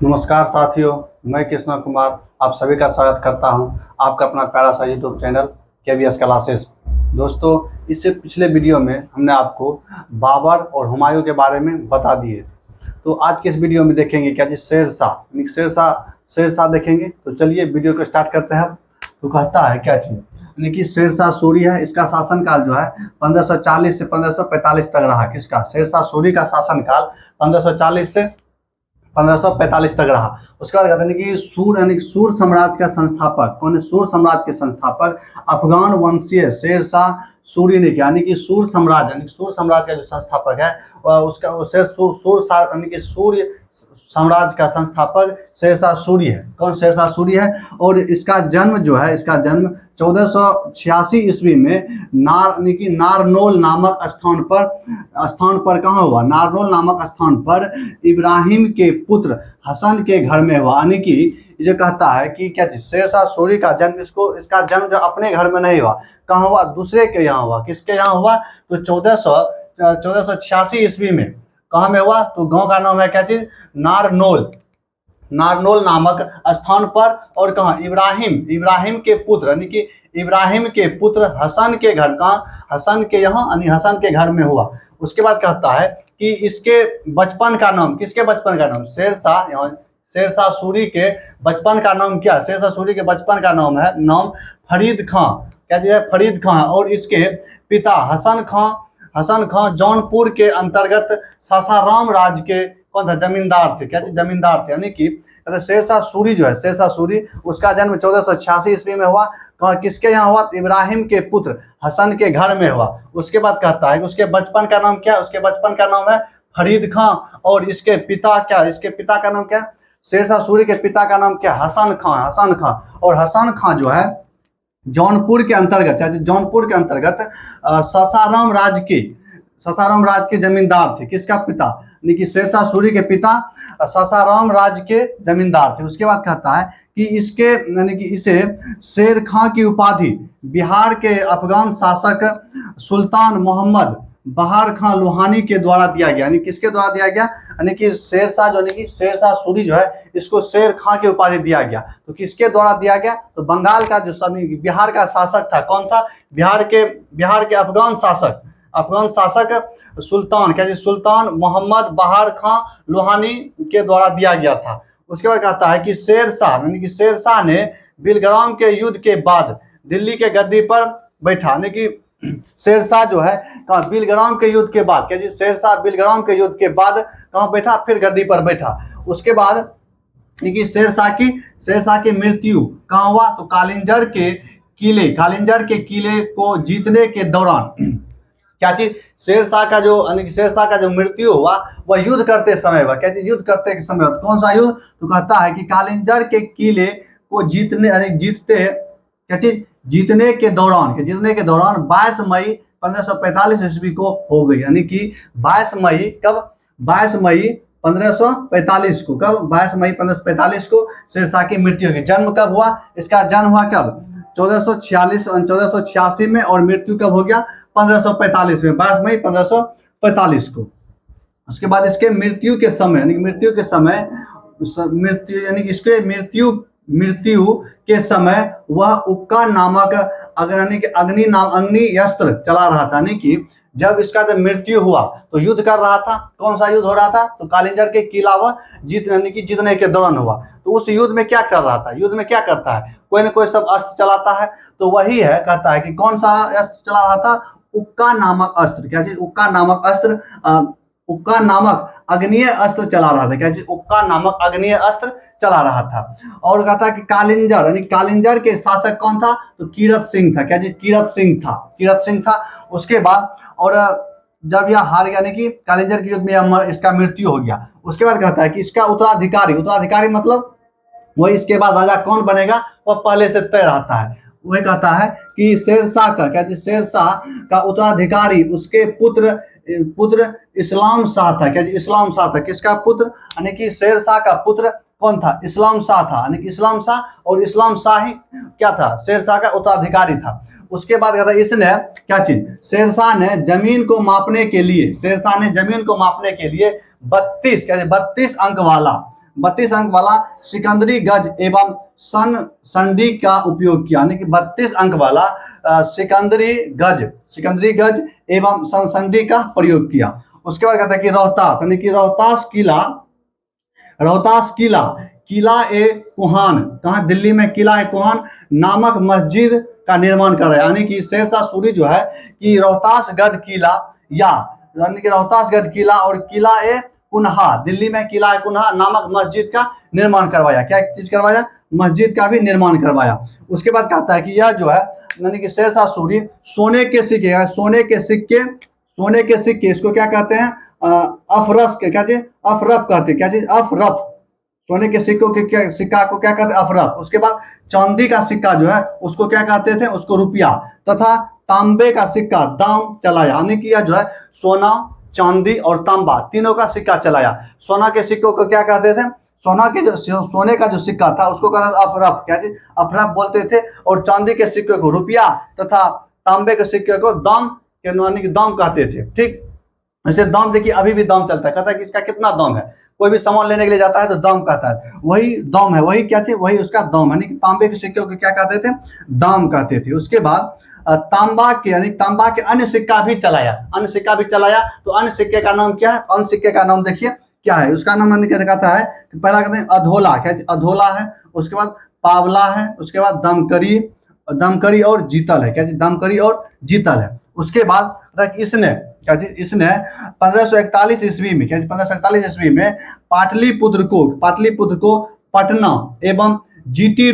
नमस्कार साथियों, मैं कृष्णा कुमार आप सभी का स्वागत करता हूं आपका अपना प्यारा सा यूट्यूब चैनल KVS क्लासेस। दोस्तों, इससे पिछले वीडियो में हमने आपको बाबर और हुमायूं के बारे में बता दिए थे। तो आज के इस वीडियो में देखेंगे क्या जी शेरशाह यानी शेरशाह देखेंगे। तो चलिए वीडियो को स्टार्ट करते हैं। तो कहता है क्या चीज़ यानी कि शेरशाह सूरी है। इसका शासनकाल जो है 1540 से 1545 तक रहा। किसका? शेरशाह सूरी का शासनकाल 1540 से 1545 तक रहा। उसके बाद कहते हैं कि सूर यानी सूर साम्राज्य का संस्थापक कौन है? सूर साम्राज्य के संस्थापक अफगान वंशीय शेरशाह सूरी ने किया। यानी कि सूर साम्राज्य का जो संस्थापक है उसका सूर्य साम्राज्य का संस्थापक शेरशाह सूरी है। कौन? शेरशाह सूरी है। और इसका जन्म 1486 ईस्वी में नारनौल नामक स्थान पर कहाँ हुआ? नारनौल नामक स्थान पर इब्राहिम के पुत्र हसन के घर में हुआ। यानी कि ये कहता है कि क्या चीज शेरशाह सूरी का जन्म इसका जन्म जो अपने घर में नहीं हुआ, कहाँ हुआ? दूसरे के यहाँ हुआ। किसके यहाँ हुआ? तो 1486 ईस्वी में कहाँ में हुआ? तो गांव का नाम है क्या चीज? नारनौल नामक स्थान पर। और कहाँ? इब्राहिम के पुत्र यानी कि इब्राहिम के पुत्र हसन के घर, कहाँ? हसन के यहाँ यानी हसन के घर में हुआ। उसके बाद कहता है कि इसके बचपन का नाम, किसके बचपन का नाम? शेरशाह सूरी के बचपन का नाम क्या? शेरशाह सूरी के बचपन का नाम है फरीद खां। क्या चीज है? फरीद खां। और इसके पिता हसन खां जौनपुर के अंतर्गत सासाराम राज्य के कौन था? जमींदार थे। क्या चीज? जमींदार थे। यानी कि शेरशाह सूरी जो है, शेरशाह सूरी उसका जन्म 1486 ईस्वी में हुआ। किसके यहाँ हुआ? इब्राहिम के पुत्र हसन के घर में हुआ। उसके बाद कहता है कि उसके बचपन का नाम क्या? उसके बचपन का नाम है फरीद खां। और इसके पिता क्या? इसके पिता का नाम क्या? शेरशाह सूरी के पिता का नाम क्या? हसन खां। और हसन खां जो है जौनपुर के अंतर्गत सासाराम राज्य के जमींदार थे। किसका पिता? यानी कि शेरशाह सूरी के पिता सासाराम राज्य के जमींदार थे। उसके बाद कहता है कि इसे शेर खां की उपाधि बिहार के अफगान शासक सुल्तान मोहम्मद बहार खां लोहानी के द्वारा दिया गया। यानी किसके द्वारा दिया गया? यानी कि शेरशाह सूरी जो है इसको शेर खां की उपाधि दिया गया। तो किसके द्वारा दिया गया? तो बंगाल का जो बिहार का शासक था, कौन था? बिहार के अफगान शासक सुल्तान, क्या सुल्तान मोहम्मद बहार खां लोहानी के द्वारा दिया गया था। उसके बाद कहता है कि शेरशाह ने बिलग्राम के युद्ध के बाद दिल्ली के गद्दी पर बैठा। यानी कि शेरशाह जो है कहाँ? बिलग्राम के युद्ध के बाद। क्या जी? शेरशाह बिलग्राम के युद्ध के बाद कहाँ बैठा? फिर गद्दी पर बैठा। उसके बाद शेरशाह की मृत्यु कहाँ हुआ? तो कालिंजर के किले को जीतने के दौरान क्या चीज? शेरशाह का जो मृत्यु हुआ वह युद्ध करते समय हुआ। क्या चीज? युद्ध करते समय हुआ। कौन सा युद्ध? तो कहता है कि कालिंजर के किले को जीतने के दौरान 22 मई 1545 ईस्वी को हो गई। यानी कि 22 मई कब? 22 मई 1545 को। कब? 22 मई 1545 को शेरशाह की मृत्यु हुई। जन्म कब हुआ? इसका जन्म हुआ कब? 1486 में। और मृत्यु कब हो गया? 1545 में, 22 मई 1545 को। उसके बाद इसके मृत्यु के समय वह उक्का नामक अग्नि अस्त्र चला रहा था। यानी कि जब इसका जब मृत्यु हुआ तो युद्ध कर रहा था। कौन सा युद्ध हो रहा था? तो कालिंजर के किला वह जीतने के दौरान हुआ। तो उस युद्ध में क्या कर रहा था? युद्ध में क्या करता है? कोई ना कोई सब अस्त्र चलाता है। तो वही है, कहता है कि कौन सा अस्त्र चला रहा था? उक्का नामक अस्त्र। क्या चीज? उक्का नामक अग्निय अस्त्र चला रहा था। क्या चीज? उक्का नामक अग्निय अस्त्र चला रहा था। और कहता है कि कालिंजर के शासक कौन था? तो कीरत सिंह था। क्या चीज? कीरत सिंह था। उसके बाद और जब यह हार गया, यानी कि कालिंजर के युद्ध में इसका मृत्यु हो गया। उसके बाद कहता है कि इसका उत्तराधिकारी मतलब वही इसके बाद राजा कौन बनेगा वह पहले से तय रहता है। वह कहता है कि शेरशाह का उत्तराधिकारी उसके पुत्र इस्लाम शाह था। क्या इस्लाम शाह था? किसका पुत्र? यानी कि शेरशाह का पुत्र कौन था? इस्लाम शाह था। यानी कि इस्लाम शाह, और इस्लाम शाह ही क्या था? शेरशाह का उत्तराधिकारी था। उसके बाद कहता है इसने क्या चीज? शेरशाह ने जमीन को मापने के लिए 32 अंक वाला 32 अंक वाला सिकंदरी गज एवं सन संडी का उपयोग किया, यानी कि 32 अंक वाला सिकंदरी गज एवं सन संडी का प्रयोग किया। उसके बाद कहता है कि रोहतास, यानी कि रोहतास किला ए कुहान, कहाँ, दिल्ली में किला ए कुहान नामक मस्जिद का निर्माण कर रहा है। यानी कि शेरशाह सूरी जो है कि रोहतासगढ़ किला यानी कि रोहतासगढ़ किला और किला ए कुन्हा, दिल्ली में किला ए कुन्हा नामक मस्जिद का निर्माण करवाया। क्या चीज करवाया? मस्जिद का भी निर्माण करवाया। उसके बाद कहता है कि यह जो है यानी कि शेरशाह सूरी सोने के सिक्के इसको क्या कहते हैं? अफरस के, क्या चीज? अफरफ कहते हैं। क्या चीज? अफरफ। सोने के सिक्कों के सिक्का को क्या कहते हैं? अफरफ। उसके बाद चांदी का सिक्का जो है उसको क्या कहते थे? उसको रुपया। तथा तांबे का सिक्का दाम चलाया, यानी कि यह जो है सोना, चांदी और तांबा तीनों का सिक्का चलाया। सोना के सिक्कों को क्या कहते थे? सोने का जो सिक्का था उसको कहते थे अफरफ। क्या चीज? अफरफ बोलते थे। और चांदी के सिक्के को रुपया तथा तांबे के सिक्के को दाम कहते थे। ठीक, ऐसे दाम देखिए अभी भी दाम चलता है, कहता है कि इसका कितना दाम है। कोई भी सामान लेने के लिए जाता है तो दाम कहता है, वही दाम है, वही क्या चीज? वही उसका दाम, यानी कि तांबे के सिक्के को क्या कहते थे? दाम कहते थे। उसके बाद तांबा के अन्य सिक्का भी चलाया। तो अन्य सिक्के का नाम क्या है? अन्य सिक्के का नाम देखिए क्या है, उसका नाम मैंने क्या कहता है कि पहला कहते हैं अधोला। क्या अधोला है। उसके बाद पावला है। उसके बाद दमकरी और जीतल है। क्या चीज? दमकरी और जीतल है। उसके बाद इसने 1541 ईस्वी में, क्या 1541 ईस्वी में पाटलिपुत्र को पटना एवं जीटी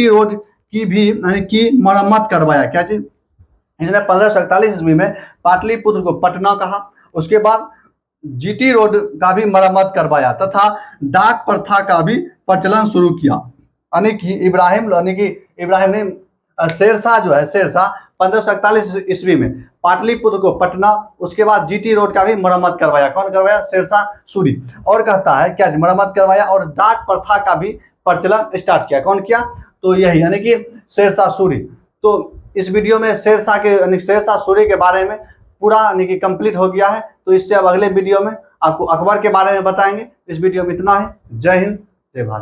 रोड की भी यानी कि मरम्मत करवाया। क्या चीज? इसने 1541 ईस्वी में पाटलिपुत्र को पटना कहा। उसके बाद जीटी रोड का भी मरम्मत करवाया तथा डाक प्रथा का भी प्रचलन शुरू किया। यानी कि इब्राहिम ने शेरशाह 1541 ईस्वी में पाटलिपुत्र को पटना, उसके बाद जीटी रोड का भी मरम्मत करवाया। कौन करवाया? शेरशाह सूरी। और कहता है क्या मरम्मत करवाया और डाक प्रथा का भी प्रचलन स्टार्ट किया। कौन किया? तो यही, यानी कि शेरशाह सूरी। तो इस वीडियो में शेरशाह सूरी के बारे में पूरा यानी कि कंप्लीट हो गया है। तो इससे अब अगले वीडियो में आपको अकबर के बारे में बताएंगे। इस वीडियो में इतना ही। जय हिंद, जय भारत।